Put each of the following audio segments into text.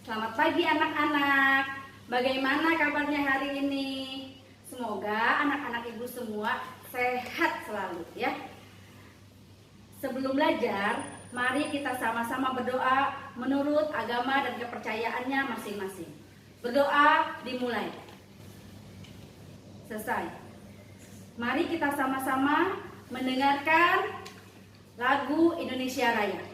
Selamat pagi anak-anak. Bagaimana kabarnya hari ini? Semoga anak-anak ibu semua sehat selalu ya. Sebelum belajar, mari kita sama-sama berdoa menurut agama dan kepercayaannya masing-masing. Berdoa dimulai. Selesai. Mari kita sama-sama mendengarkan lagu Indonesia Raya.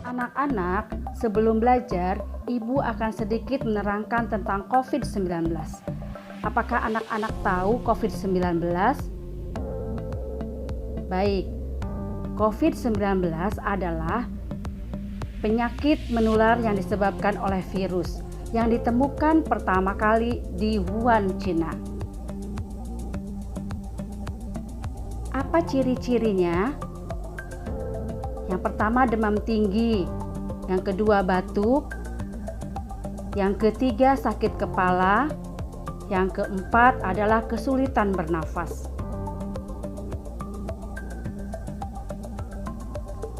Anak-anak, sebelum belajar, Ibu akan sedikit menerangkan tentang COVID-19. Apakah anak-anak tahu COVID-19? Baik, COVID-19 adalah penyakit menular yang disebabkan oleh virus yang ditemukan pertama kali di Wuhan, Cina. Apa ciri-cirinya? Yang pertama demam tinggi, yang kedua batuk, yang ketiga sakit kepala, yang keempat adalah kesulitan bernafas.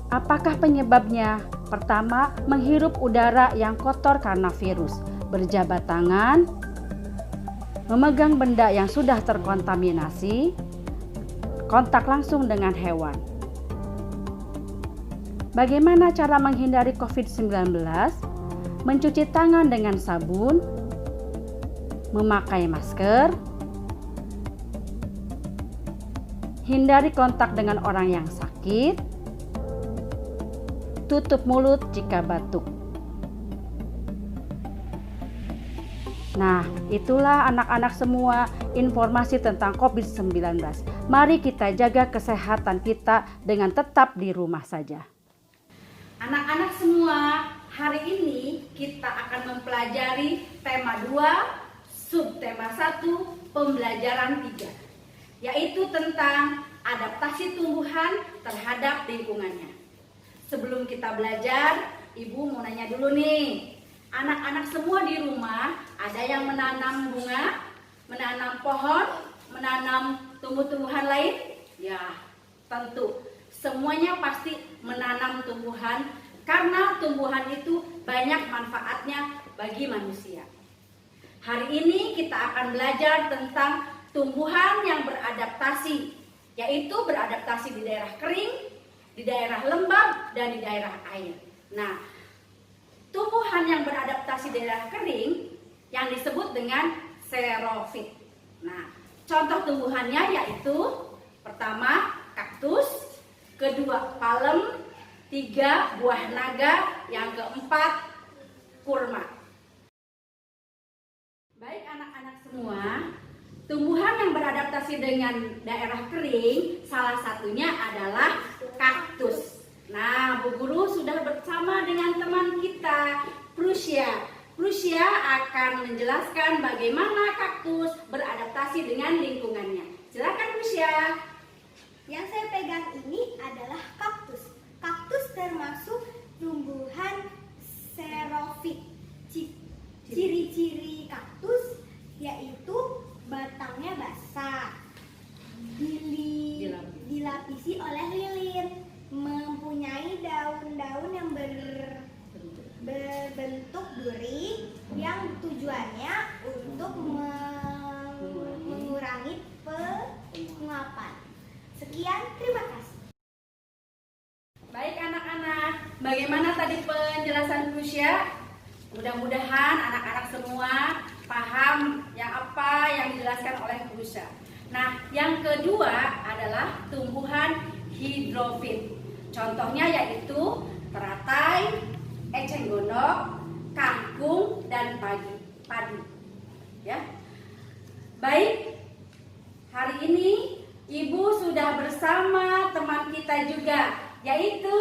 Apakah penyebabnya? Pertama, menghirup udara yang kotor karena virus, berjabat tangan, memegang benda yang sudah terkontaminasi, kontak langsung dengan hewan. Bagaimana cara menghindari COVID-19? Mencuci tangan dengan sabun, memakai masker, hindari kontak dengan orang yang sakit, tutup mulut jika batuk. Nah, itulah anak-anak semua informasi tentang COVID-19. Mari kita jaga kesehatan kita dengan tetap di rumah saja. Anak-anak semua, hari ini kita akan mempelajari tema 2, subtema 1, pembelajaran 3, yaitu tentang adaptasi tumbuhan terhadap lingkungannya. Sebelum kita belajar, Ibu mau nanya dulu nih, anak-anak semua di rumah ada yang menanam bunga, menanam pohon, menanam tumbuh-tumbuhan lain? Ya, tentu. Semuanya pasti menanam tumbuhan karena tumbuhan itu banyak manfaatnya bagi manusia. Hari ini kita akan belajar tentang tumbuhan yang beradaptasi, yaitu beradaptasi di daerah kering, di daerah lembab, dan di daerah air. Nah, tumbuhan yang beradaptasi di daerah kering yang disebut dengan xerofit. Nah, contoh tumbuhannya yaitu pertama kaktus, kedua palem, tiga buah naga, yang keempat kurma. Baik anak-anak semua, tumbuhan yang beradaptasi dengan daerah kering salah satunya adalah kaktus. Nah, Bu Guru sudah bersama dengan teman kita Prusia. Rusya akan menjelaskan bagaimana kaktus beradaptasi dengan lingkungannya. Silakan Rusya. Yang saya pegang ini adalah kaktus. Kaktus termasuk tumbuhan xerophyt. Ciri-ciri kaktus yaitu batangnya basah, dilapisi oleh lilin, mempunyai daun-daun yang berbentuk duri yang tujuannya untuk mengurangi penguapan. Sekian, terima kasih. Baik anak-anak, bagaimana tadi penjelasan Rusya? Mudah-mudahan anak-anak semua paham yang dijelaskan oleh Rusya. Nah, yang kedua adalah tumbuhan hidrofit. Contohnya yaitu teratai, eceng gondok, kangkung, dan padi. Ya. Baik, hari ini Ibu sudah bersama teman kita juga, yaitu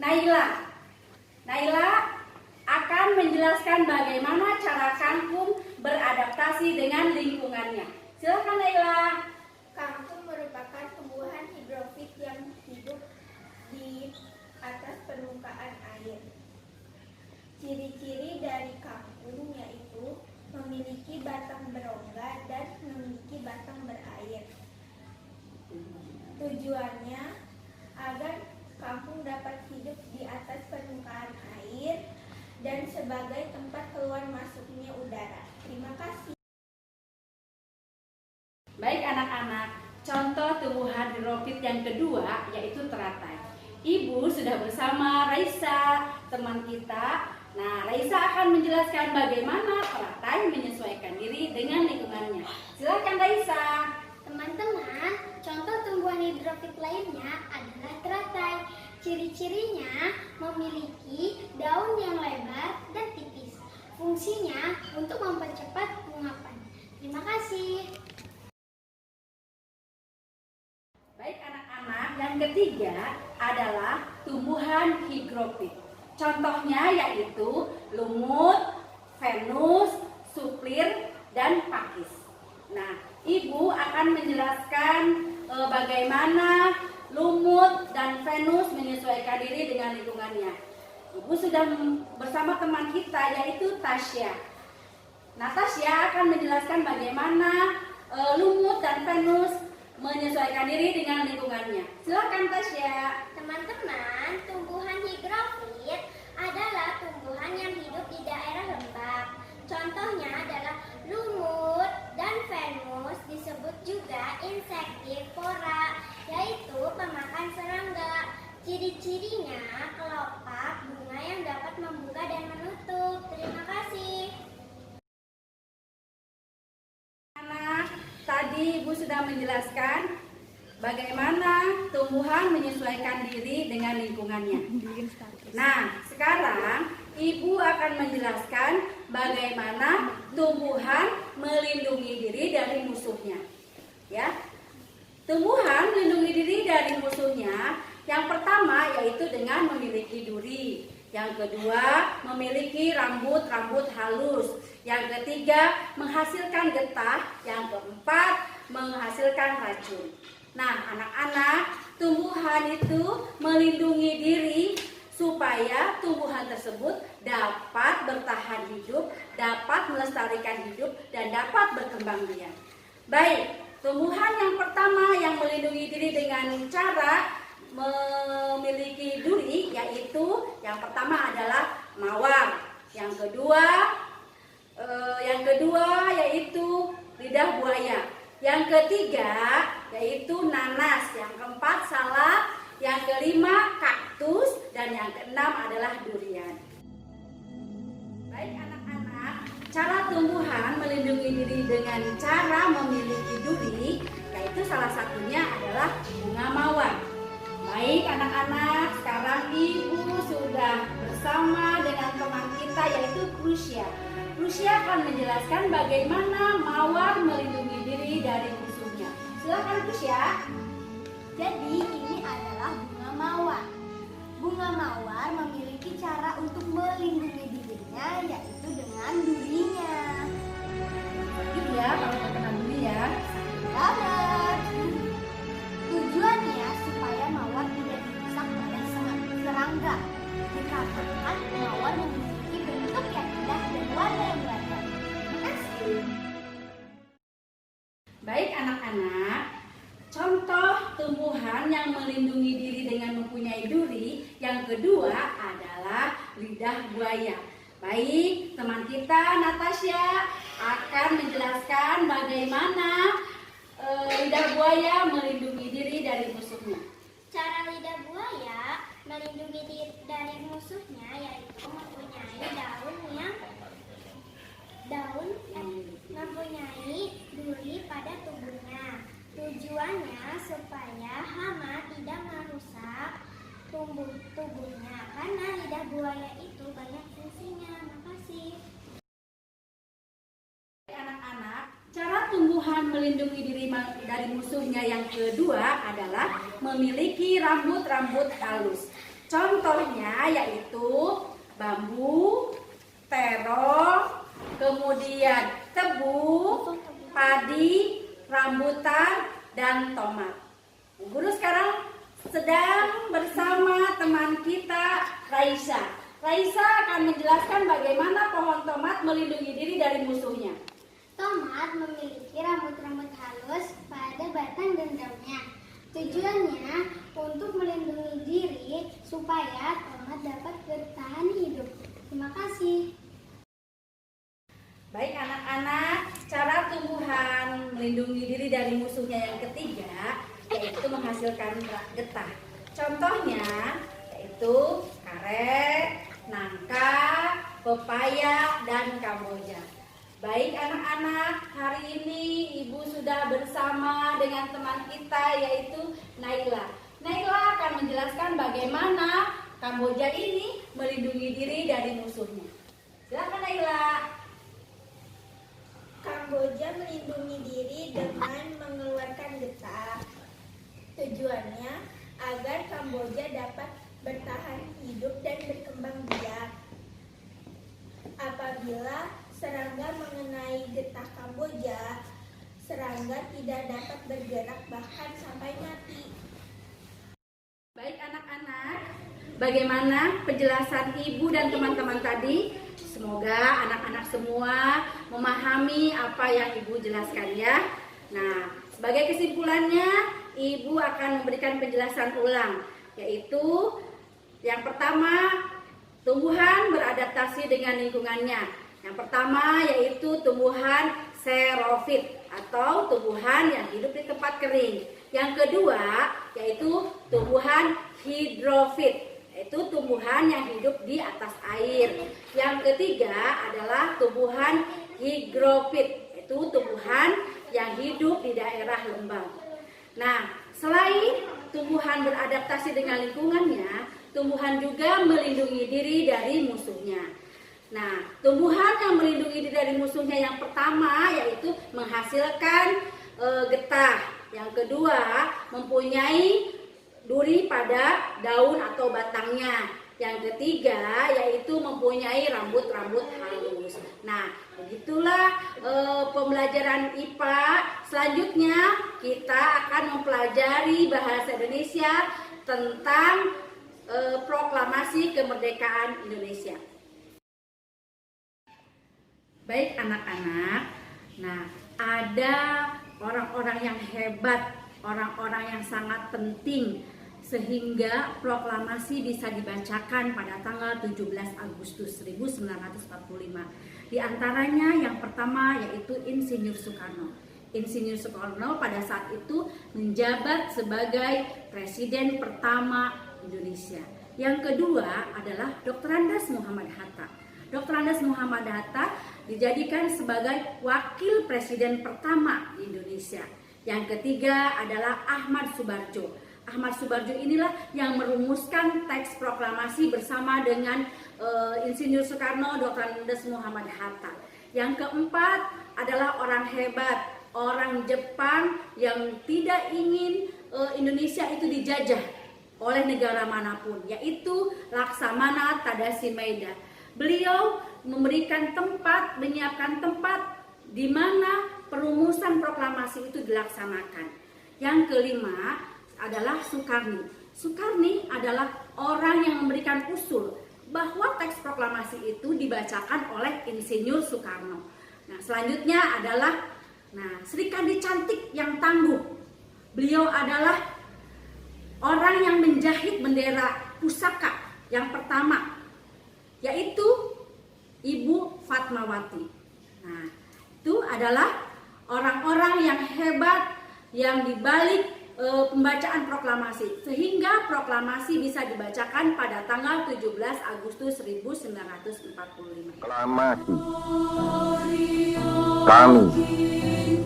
Naila. Naila akan menjelaskan bagaimana cara kangkung beradaptasi dengan lingkungannya. Silakan Naila. Kangkung merupakan tumbuhan hidrofit yang hidup di atas permukaan air. Ciri-ciri dari kangkung yaitu memiliki batang berongga dan memiliki batang berair. Tujuannya agar kangkung dapat hidup di atas permukaan air dan sebagai tempat keluar masuknya udara. Terima kasih. Baik anak-anak, contoh tumbuhan hidrofit yang kedua yaitu teratai. Ibu sudah bersama Raisa, teman kita. Nah, Raisa akan menjelaskan bagaimana teratai menyesuaikan diri dengan lingkungannya. Silakan Raisa. Teman-teman, contoh tumbuhan hidrofit lainnya adalah teratai. Ciri-cirinya memiliki daun yang lebar dan tipis. Fungsinya untuk mempercepat penguapan. Terima kasih. Baik anak-anak, yang ketiga adalah tumbuhan higrofit. Contohnya yaitu lumut, venus, suplir, dan pakis. Nah, Ibu akan menjelaskan bagaimana lumut dan venus menyesuaikan diri dengan lingkungannya. Ibu sudah bersama teman kita yaitu Tasya. Nah, Tasya akan menjelaskan bagaimana lumut dan venus menyesuaikan diri dengan lingkungannya. Silakan Tasya. Teman-teman, tumbuhan higrofit adalah tumbuhan yang hidup di daerah lembab. Contohnya adalah lumut dan venus, disebut juga insektivora, yaitu pemakan serangga. Ciri-cirinya kelopak bunga yang dapat membuka dan menutup. Terima kasih. Anak, tadi Ibu sudah menjelaskan bagaimana tumbuhan menyesuaikan diri dengan lingkungannya. Nah, sekarang Ibu akan menjelaskan bagaimana tumbuhan melindungi diri dari musuhnya. Ya. Tumbuhan melindungi diri dari musuhnya. Yang pertama yaitu dengan memiliki duri. Yang kedua, memiliki rambut-rambut halus. Yang ketiga, menghasilkan getah. Yang keempat, menghasilkan racun. Nah, anak-anak, tumbuhan itu melindungi diri supaya tumbuhan tersebut dapat bertahan hidup, dapat melestarikan hidup, dan dapat berkembang biak. Baik, tumbuhan yang pertama yang melindungi diri dengan cara memiliki duri, yaitu yang pertama adalah mawar. Yang kedua yaitu lidah buaya. Yang ketiga yaitu nanas. Yang keempat salak. Yang kelima kaktus, dan yang keenam adalah durian. Baik anak-anak, cara tumbuhan melindungi diri dengan cara memiliki duri, yaitu salah satunya adalah bunga mawar. Baik anak-anak, sekarang Ibu sudah bersama dengan teman kita yaitu Rusya. Rusya akan menjelaskan bagaimana mawar melindungi diri dari musuhnya. Silakan Rusya. Jadi ini adalah bunga mawar. Bunga mawar memiliki cara untuk melindungi dirinya yaitu dengan kedua adalah lidah buaya. Baik, teman kita Natasha akan menjelaskan bagaimana lidah buaya melindungi diri dari musuhnya. Cara lidah buaya melindungi diri dari musuhnya yaitu mempunyai mempunyai duri pada tubuhnya. Tujuannya supaya hama tidak merusak tubuhnya karena lidah buaya itu banyak fungsinya. Makasih. Anak-anak, cara tumbuhan melindungi diri dari musuhnya yang kedua adalah memiliki rambut-rambut halus. Contohnya yaitu bambu, terong, kemudian tebu, padi, rambutan, dan tomat. Guru sekarang sedang bersama teman kita Raisa. Raisa akan menjelaskan bagaimana pohon tomat melindungi diri dari musuhnya. Tomat memiliki rambut-rambut halus pada batang dan daunnya. Tujuannya untuk melindungi diri supaya tomat dapat bertahan hidup. Terima kasih. Baik anak-anak, cara tumbuhan melindungi diri dari musuhnya yang ketiga yaitu menghasilkan getah. Contohnya yaitu karet, nangka, pepaya, dan kamboja. Baik anak-anak, hari ini Ibu sudah bersama dengan teman kita yaitu Naila. Naila akan menjelaskan bagaimana kamboja ini melindungi diri dari musuhnya. Silakan Naila. Kamboja melindungi diri dengan mengeluarkan getah. Tujuannya agar Kamboja dapat bertahan hidup dan berkembang biak. Apabila serangga mengenai getah Kamboja, serangga tidak dapat bergerak bahkan sampai mati. Baik anak-anak, bagaimana penjelasan Ibu dan teman-teman tadi? Semoga anak-anak semua memahami apa yang Ibu jelaskan ya. Nah, sebagai kesimpulannya, Ibu akan memberikan penjelasan ulang, yaitu yang pertama, tumbuhan beradaptasi dengan lingkungannya. Yang pertama yaitu tumbuhan xerofit atau tumbuhan yang hidup di tempat kering. Yang kedua yaitu tumbuhan hidrofit, yaitu tumbuhan yang hidup di atas air. Yang ketiga adalah tumbuhan higrofit, yaitu tumbuhan yang hidup di daerah lembab. Nah, selain tumbuhan beradaptasi dengan lingkungannya, tumbuhan juga melindungi diri dari musuhnya. Nah, tumbuhan yang melindungi diri dari musuhnya yang pertama yaitu menghasilkan getah. Yang kedua, mempunyai duri pada daun atau batangnya. Yang ketiga yaitu mempunyai rambut-rambut halus. Nah, begitulah pembelajaran IPA. Selanjutnya kita akan mempelajari bahasa Indonesia tentang proklamasi kemerdekaan Indonesia. Baik anak-anak, nah ada orang-orang yang hebat, orang-orang yang sangat penting sehingga proklamasi bisa dibacakan pada tanggal 17 Agustus 1945. Di antaranya yang pertama yaitu Insinyur Soekarno. Insinyur Soekarno pada saat itu menjabat sebagai Presiden pertama Indonesia. Yang kedua adalah Dr. Andes Muhammad Hatta. Dr. Andes Muhammad Hatta dijadikan sebagai Wakil Presiden pertama di Indonesia. Yang ketiga adalah Ahmad Subarjo. Ahmad Subarjo inilah yang merumuskan teks proklamasi bersama dengan Insinyur Soekarno, Dr. Andes Muhammad Hatta. Yang keempat adalah orang hebat, orang Jepang yang tidak ingin Indonesia itu dijajah oleh negara manapun, yaitu Laksamana Tadashi Maeda. Beliau memberikan tempat, menyiapkan tempat di mana perumusan proklamasi itu dilaksanakan. Yang kelima adalah Soekarni. Soekarni adalah orang yang memberikan usul bahwa teks proklamasi itu dibacakan oleh Insinyur Soekarno. Nah, selanjutnya adalah Sri Kandi Cantik yang tangguh. Beliau adalah orang yang menjahit bendera pusaka Yang pertama, yaitu Ibu Fatmawati. Nah, itu adalah orang-orang yang hebat yang dibalik pembacaan proklamasi, sehingga proklamasi bisa dibacakan pada tanggal 17 Agustus 1945. Proklamasi. Kami,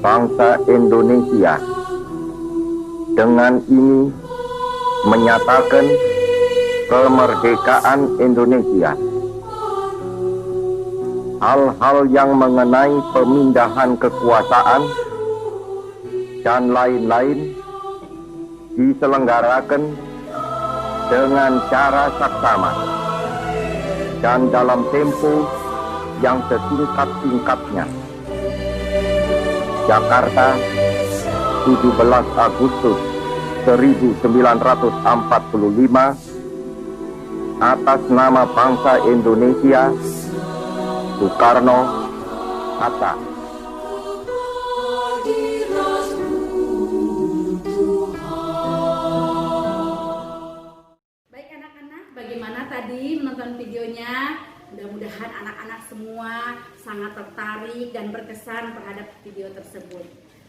bangsa Indonesia, dengan ini menyatakan kemerdekaan Indonesia. Hal-hal yang mengenai pemindahan kekuasaan dan lain-lain diselenggarakan dengan cara saksama dan dalam tempo yang sesingkat-singkatnya. Jakarta, 17 Agustus 1945, atas nama bangsa Indonesia, Soekarno, Hatta. Baik anak-anak, bagaimana tadi menonton videonya? Mudah-mudahan anak-anak semua sangat tertarik dan berkesan terhadap video tersebut.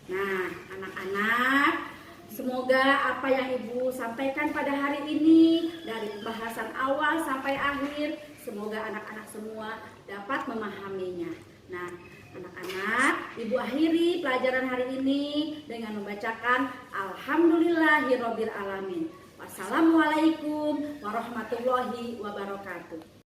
Nah, anak-anak, semoga apa yang Ibu sampaikan pada hari ini dari pembahasan awal sampai akhir, semoga anak-anak semua dapat memahaminya. Nah, anak-anak, Ibu akhiri pelajaran hari ini dengan membacakan Alhamdulillahirobbilalamin. Wassalamualaikum warahmatullahi wabarakatuh.